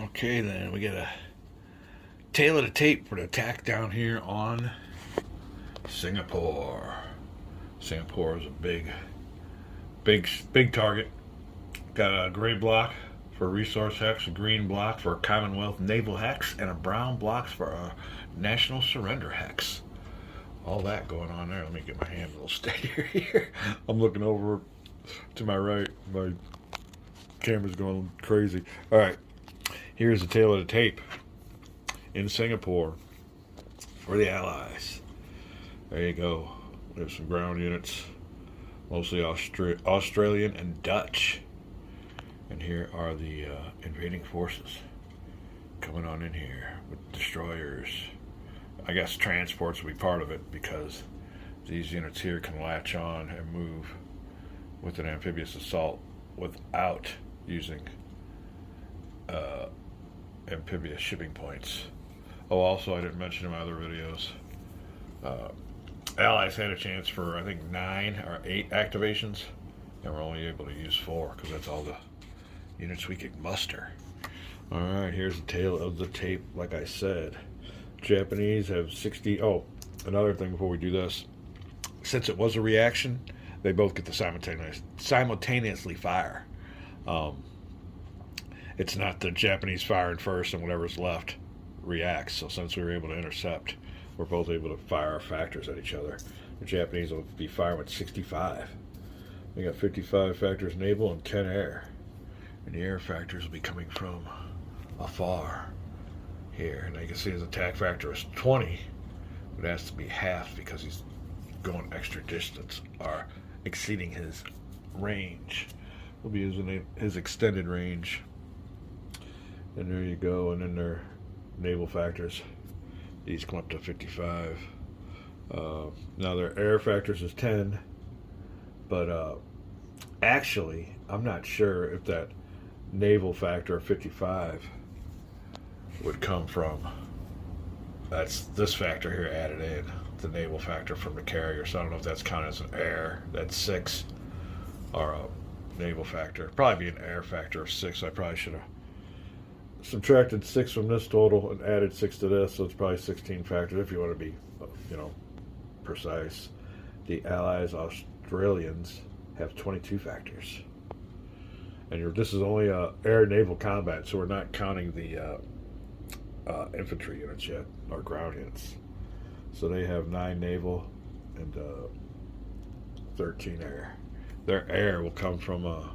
Okay, then we get a tail of the tape for the attack down here on Singapore. Singapore is a big target. Got a gray block for resource hex, a green block for Commonwealth naval hex, and a brown block for a national surrender hex. All that going on there. Let me get my hand a little steadier here. I'm looking over to my right. My camera's going crazy. All right. Here's the tail of the tape in Singapore for the Allies. There you go. There's some ground units, mostly Australian and Dutch. And here are the invading forces coming on in here with destroyers. I guess transports will be part of it because these units here can latch on and move with an amphibious assault without using amphibious shipping points. Oh, also I didn't mention in my other videos, Allies had a chance for I think 9 or 8 activations, and we're only able to use 4 because that's all the units we could muster. Alright, here's the tail of the tape. Like I said, Japanese have 60. Oh, another thing before we do this, since it was a reaction, they both get to simultaneously fire. It's not the Japanese firing first and whatever's left reacts. So since we were able to intercept, we're both able to fire our factors at each other. The Japanese will be firing with 65. We got 55 factors naval and 10 air. And the air factors will be coming from afar here. And you can see his attack factor is 20. It has to be half because he's going extra distance or exceeding his range. We'll be using his extended range. And there you go. And then their naval factors. These come up to 55. Now their air factors is 10. But actually, I'm not sure if that naval factor of 55 would come from, that's this factor here added in, the naval factor from the carrier. So I don't know if that's counted as an air, that's 6, or a naval factor. Probably be an air factor of 6. I probably should have subtracted 6 from this total and added 6 to this, so it's probably 16 factors if you want to be, precise. The Allies, Australians, have 22 factors. And this is only air naval combat, so we're not counting the infantry units yet, or ground units. So they have 9 naval and 13 air. Their air will come from a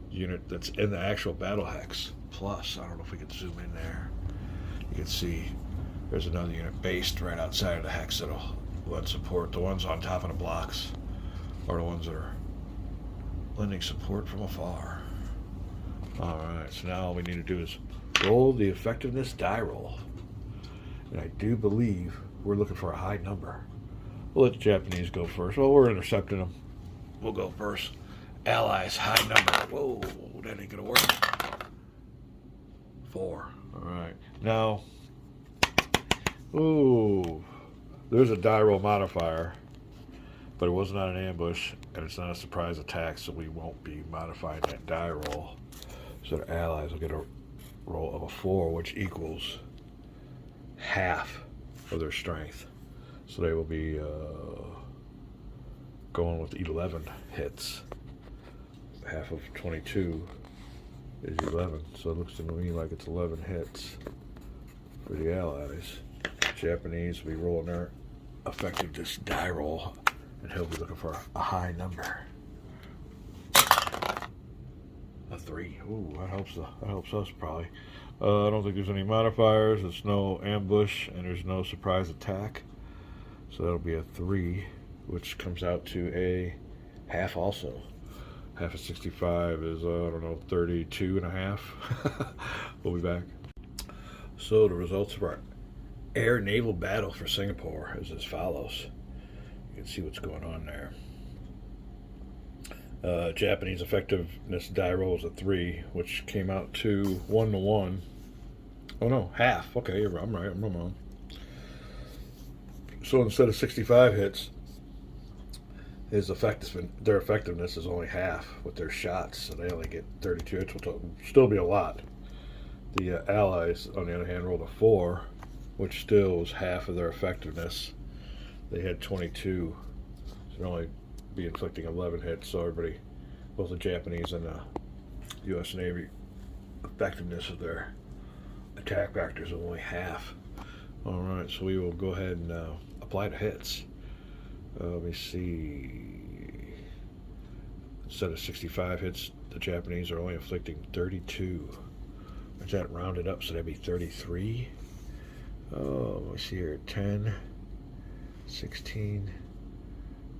unit that's in the actual battle hex. Plus, I don't know if we can zoom in there. You can see there's another unit based right outside of the hex that'll lend support. The ones on top of the blocks are the ones that are lending support from afar. Alright, so now all we need to do is roll the effectiveness die roll. And I do believe we're looking for a high number. We'll let the Japanese go first. Well, we're intercepting them. We'll go first. Allies, high number. Whoa, that ain't gonna work. 4. Alright. Now, ooh, there's a die roll modifier, but it was not an ambush, and it's not a surprise attack, so we won't be modifying that die roll. So the Allies will get a roll of a 4, which equals half of their strength. So they will be going with 11 hits. Half of 22 is 11. So it looks to me like it's 11 hits for the Allies. Japanese will be rolling their effectiveness die roll, and he'll be looking for a high number. A 3. Ooh, that helps us probably. I don't think there's any modifiers. There's no ambush, and there's no surprise attack. So that'll be a 3, which comes out to a half also. Half of 65 is, 32 and a half. We'll be back. So the results of our air-naval battle for Singapore is as follows. You can see what's going on there. Japanese effectiveness die roll is a 3, which came out to 1 to 1. Oh no, half. Okay, I'm right. I'm wrong. So instead of 65 hits, their effectiveness is only half with their shots, so they only get 32 hits, which will still be a lot. The Allies, on the other hand, rolled a 4, which still was half of their effectiveness. They had 22, so they'd only be inflicting 11 hits. So everybody, both the Japanese and the U.S. Navy, effectiveness of their attack factors are only half. All right, so we will go ahead and apply the hits. Let me see. Instead of 65 hits, the Japanese are only inflicting 32. Is that rounded up? So that'd be 33. Oh, let me see here. 10, 16,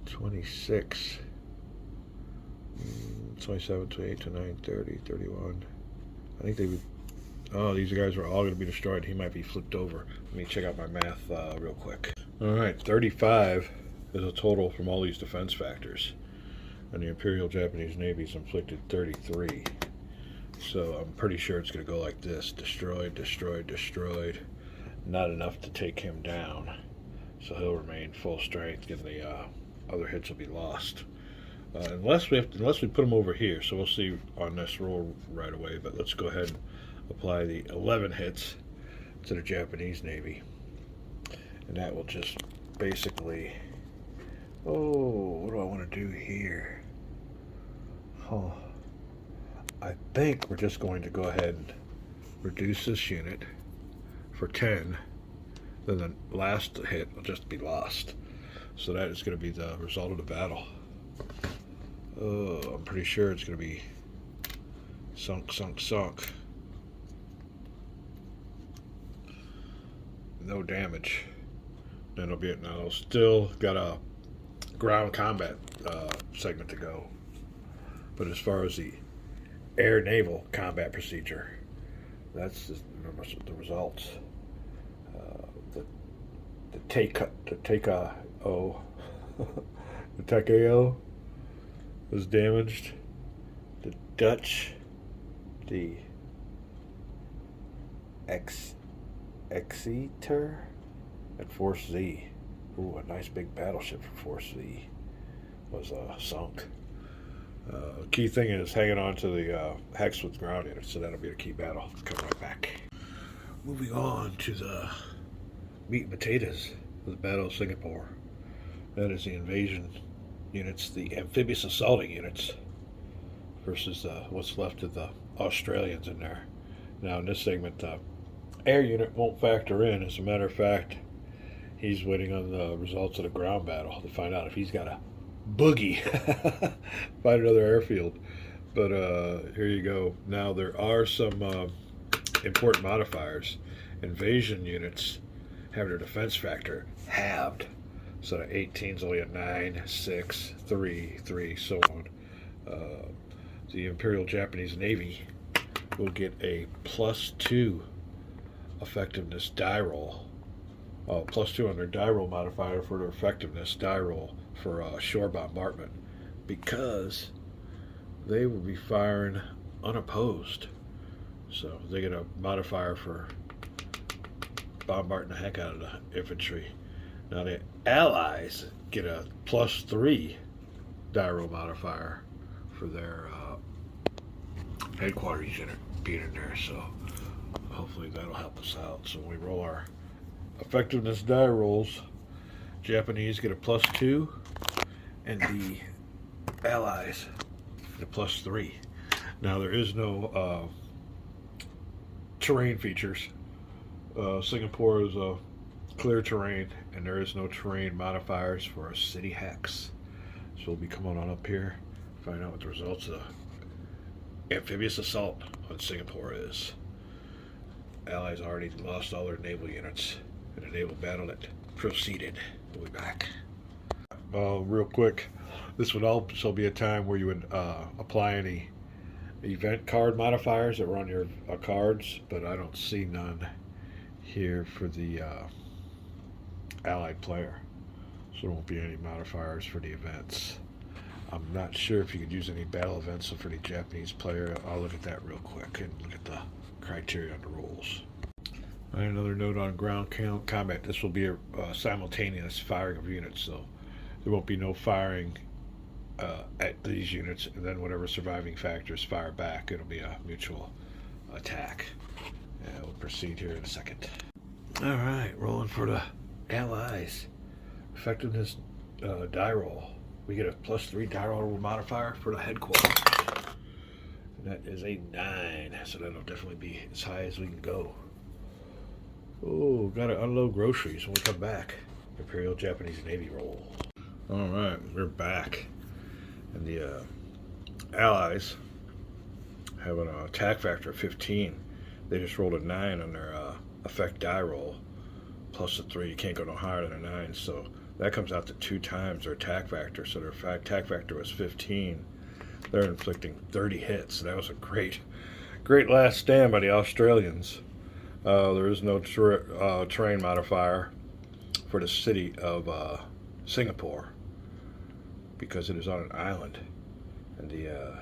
26, 27, 28, 29, 30, 31. I think they would. Oh, these guys are all going to be destroyed. He might be flipped over. Let me check out my math real quick. All right, 35 is a total from all these defense factors. And the Imperial Japanese Navy's inflicted 33. So I'm pretty sure it's going to go like this. Destroyed, destroyed, destroyed. Not enough to take him down. So he'll remain full strength, and the other hits will be lost. Unless we put him over here. So we'll see on this roll right away. But let's go ahead and apply the 11 hits to the Japanese Navy. And that will just basically... Oh, what do I want to do here? Oh, I think we're just going to go ahead and reduce this unit for 10. Then the last hit will just be lost. So that is going to be the result of the battle. Oh, I'm pretty sure it's going to be sunk, sunk, sunk. No damage. Then it'll be it. Now it'll still got a ground combat segment to go. But as far as the air naval combat procedure, that's the results. The Takeo was damaged. The Dutch, the Exeter at Force Z. Ooh, a nice big battleship for Force Z was sunk. Key thing is hanging on to the hex with ground units, so that'll be a key battle. Come right back. Moving on to the meat and potatoes of the Battle of Singapore. That is the invasion units, the amphibious assaulting units, versus what's left of the Australians in there. Now in this segment, the air unit won't factor in. As a matter of fact, he's waiting on the results of the ground battle to find out if he's got a boogie find another airfield. But here you go. Now there are some important modifiers. Invasion units have their defense factor halved, so the 18's only a 9, 6, 3, 3, so on. The Imperial Japanese Navy will get a +2 effectiveness die roll. +2 on their die roll modifier for their effectiveness die roll for shore bombardment, because they will be firing unopposed. So they get a modifier for bombarding the heck out of the infantry. Now the Allies get a +3 die roll modifier for their headquarters unit being in there. So hopefully that'll help us out. So when we roll our effectiveness die rolls, Japanese get a +2, and the Allies get a +3. Now there is no terrain features. Singapore is a clear terrain, and there is no terrain modifiers for a city hex. So we'll be coming on up here, find out what the results of the amphibious assault on Singapore is. Allies already lost all their naval units in a naval battle that proceeded. We'll be back. Real quick, this would also be a time where you would apply any event card modifiers that were on your cards, but I don't see none here for the Allied player, so there won't be any modifiers for the events. I'm not sure if you could use any battle events for the Japanese player. I'll look at that real quick and look at the criteria on the rules. And another note on ground combat: this will be a simultaneous firing of units, so there won't be no firing at these units, and then whatever surviving factors fire back. It'll be a mutual attack. proceed here in a second. All right, rolling for the Allies. Effectiveness die roll. We get a +3 die roll modifier for the headquarters. And that is a 9, so that'll definitely be as high as we can go. Oh, gotta unload groceries when we come back. Imperial Japanese Navy roll. All right, we're back. And the Allies have an attack factor of 15. They just rolled a 9 on their effect die roll, plus a 3. You can't go no higher than a 9, so that comes out to 2 times their attack factor. So their attack factor was 15. They're inflicting 30 hits. So that was a great last stand by the Australians. There is no terrain modifier for the city of Singapore because it is on an island, and the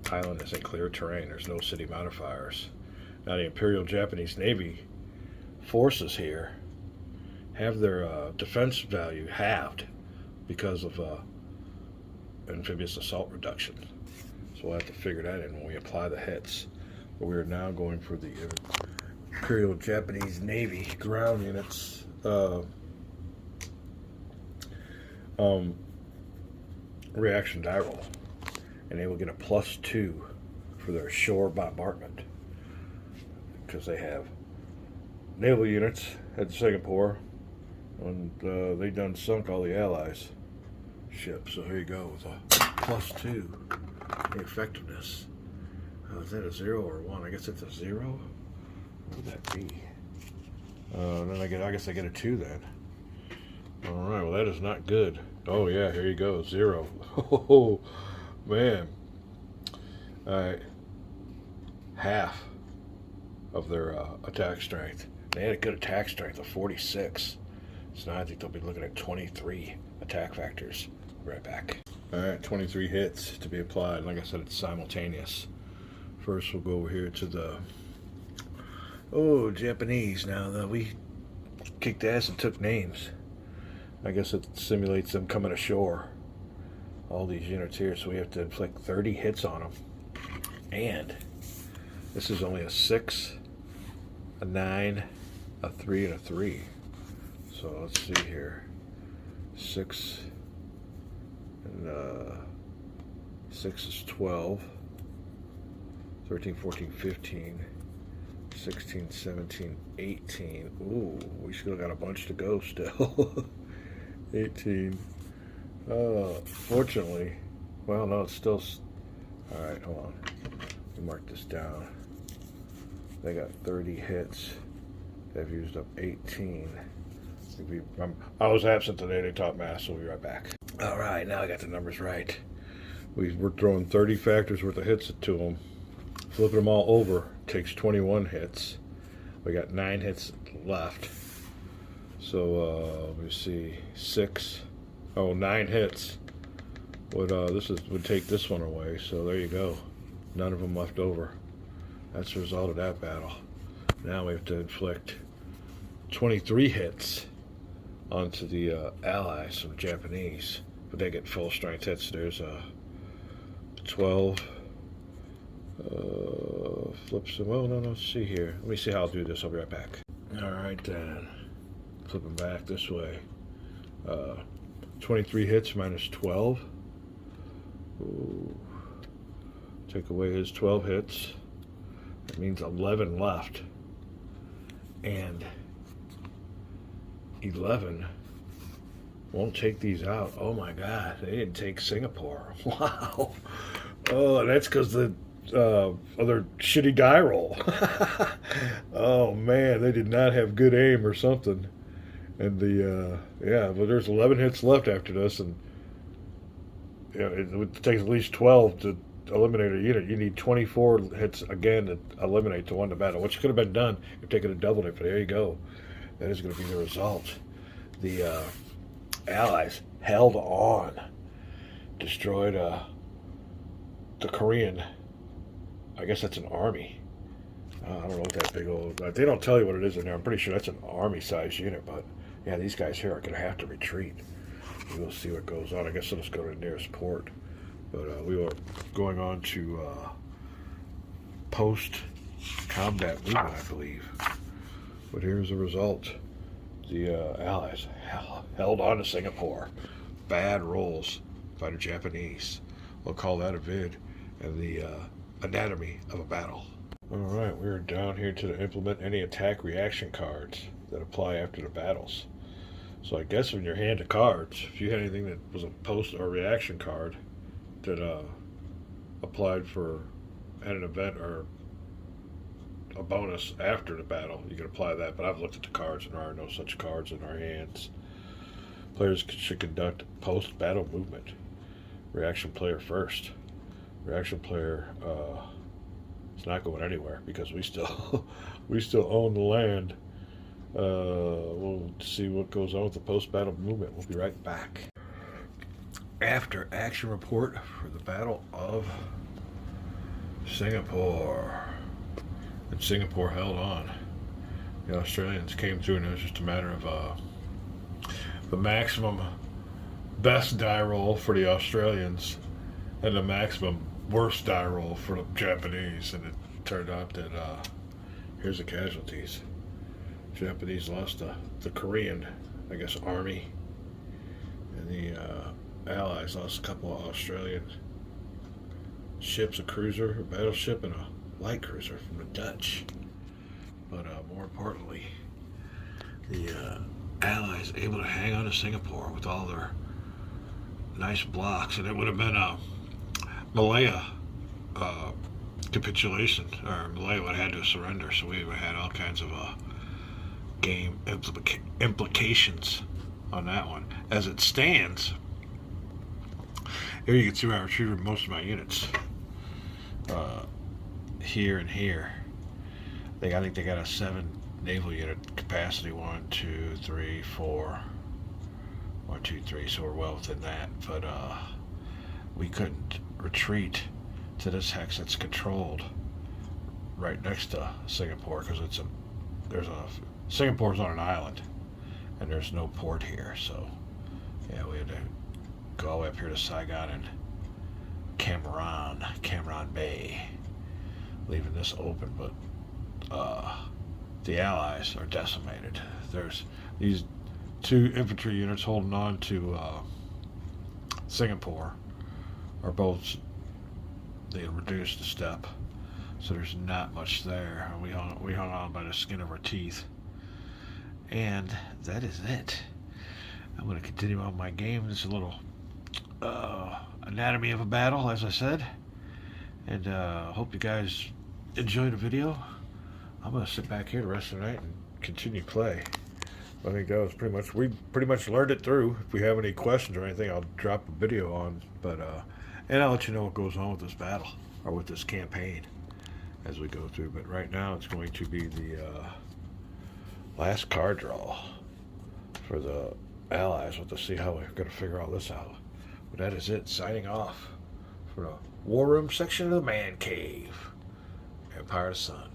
island is in clear terrain. There's no city modifiers. Now the Imperial Japanese Navy forces here have their defense value halved because of amphibious assault reduction. So we'll have to figure that in when we apply the hits. But we are now going for the Imperial Japanese Navy ground units reaction die roll, and they will get a +2 for their shore bombardment because they have naval units at Singapore, and they done sunk all the Allies ships. So here you go with a +2 the effectiveness. Is that a 0 or 1? I guess it's a 0. What would that be? Then I guess I get a 2 then. All right, well that is not good. Oh yeah, here you go, 0. Oh man. All right, half of their attack strength. They had a good attack strength of 46. So now I think they'll be looking at 23 attack factors. Right back. All right, 23 hits to be applied. Like I said, it's simultaneous. First, we'll go over here to the Japanese. Now, we kicked ass and took names. I guess it simulates them coming ashore. All these units here, so we have to inflict 30 hits on them. And this is only a 6, a 9, a 3, and a 3. So let's see here. 6 and 6 is 12. 13, 14, 15. 16, 17, 18. Ooh, we still got a bunch to go still. 18. Fortunately, well, no, it's still. All right, hold on. Let me mark this down. They got 30 hits. They've used up 18. I was absent today. They taught math, so we'll be right back. All right, now I got the numbers right. We're throwing 30 factors worth of hits to them. Flipping them all over takes 21 hits. We got 9 hits left. So let me see, 9 hits. Would take this one away. So there you go. None of them left over. That's the result of that battle. Now we have to inflict 23 hits onto the Allies, some Japanese, but they get full strength hits. There's a 12. Flips. Well, no. Let's see here. Let me see how I'll do this. I'll be right back. All right, then. Flipping back this way. 23 hits minus 12. Ooh. Take away his 12 hits. That means 11 left. And 11 won't take these out. Oh my God, they didn't take Singapore. Wow. Oh, that's because the other shitty die roll. Oh man, they did not have good aim or something. And but there's 11 hits left after this, and it would take at least 12 to eliminate a unit. You need 24 hits again to eliminate to win the battle, which could have been done if they could have doubled it. But there you go. That is going to be the result. The Allies held on, destroyed the Korean. I guess that's an army. I don't know what that big old. They don't tell you what it is in there. I'm pretty sure that's an army-sized unit. But yeah, these guys here are going to have to retreat. We'll see what goes on. I guess let's go to the nearest port. But we are going on to post combat movement, I believe. But here's the result. The Allies held on to Singapore. Bad rolls by the Japanese. We'll call that a vid. And the anatomy of a battle. Alright, we're down here to implement any attack reaction cards that apply after the battles. So I guess in your hand of cards, if you had anything that was a post or reaction card that applied for at an event or a bonus after the battle, you can apply that. But I've looked at the cards and there are no such cards in our hands. Players should conduct post-battle movement. Reaction player first. Reaction player is not going anywhere because we still own the land. We'll see what goes on with the post-battle movement. We'll be right back. After action report for the Battle of Singapore. And Singapore held on. The Australians came through, and it was just a matter of the maximum best die roll for the Australians and the maximum worst die roll for the Japanese. And it turned out that here's the casualties. Japanese lost the Korean, I guess, army, and the Allies lost a couple of Australian ships, a cruiser, a battleship, and a light cruiser from the Dutch. But more importantly, the Allies able to hang on to Singapore with all their nice blocks, and it would have been a Malaya capitulation, or Malaya would have had to surrender, so we would have had all kinds of game implications on that one. As it stands, here you can see where I retrieved most of my units. Here and here. I think they got a 7 naval unit capacity. 1, 2, 3, 4. 1, 2, 3. So we're well within that. But we couldn't retreat to this hex that's controlled right next to Singapore because Singapore's on an island, and there's no port here, so yeah, we had to go all the way up here to Saigon and Cameron Bay, leaving this open. But the Allies are decimated. There's these 2 infantry units holding on to Singapore are both, they reduced a step, so there's not much there. We hung on by the skin of our teeth. And that is it. I'm going to continue on my game. This is a little anatomy of a battle, as I said. And hope you guys enjoyed the video. I'm going to sit back here the rest of the night and continue play. I think that was we pretty much learned it through. If we have any questions or anything, I'll drop a video on. But and I'll let you know what goes on with this battle, or with this campaign, as we go through. But right now it's going to be the last card draw for the Allies. We'll have to see how we're going to figure all this out. But that is it. Signing off for the War Room section of the Man Cave. Empire of the Sun.